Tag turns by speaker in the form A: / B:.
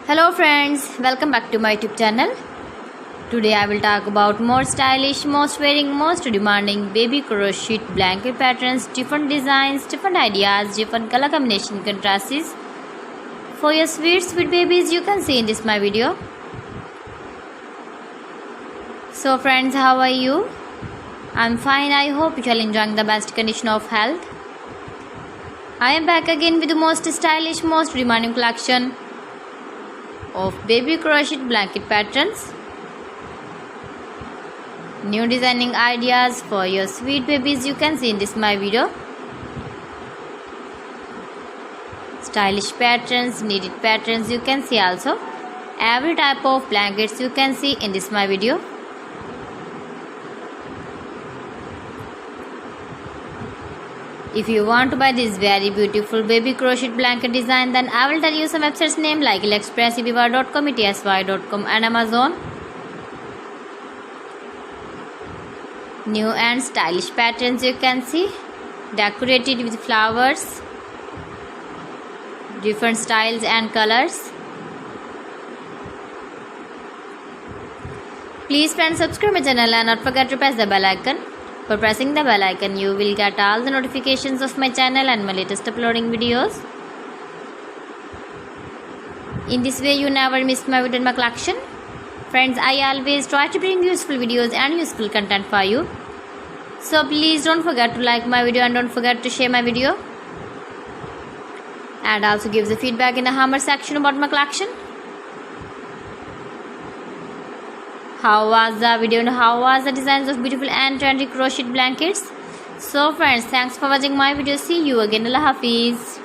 A: Hello friends, welcome back to my YouTube channel. Today I will talk about more stylish, most wearing, most demanding baby crochet blanket patterns, different designs, different ideas, different color combination contrasts for your sweet babies you can see in this my video. So friends, how are you? I'm fine. I hope you are enjoying the best condition of health. I am back again with the most stylish, most demanding collection of baby crochet blanket patterns. New designing ideas for your sweet babies you can see in this my video. Stylish patterns, needed patterns you can see also. Every type of blankets you can see in this my video. If you want to buy this very beautiful baby crochet blanket design, then I will tell you some websites name like AliExpress, eBay.com, ETSY.com and Amazon. New and stylish patterns you can see, decorated with flowers, different styles and colors. Please friends, subscribe my channel and not forget to press the bell icon. For pressing the bell icon, you will get all the notifications of my channel and my latest uploading videos. In this way, you never miss my video in my collection. Friends, I always try to bring useful videos and useful content for you. So please don't forget to like my video and don't forget to share my video. And also give the feedback in the comment section about my collection. How was the video and how was the designs of beautiful and trendy crochet blankets? So friends, thanks for watching my video. See you again. Allah Hafiz.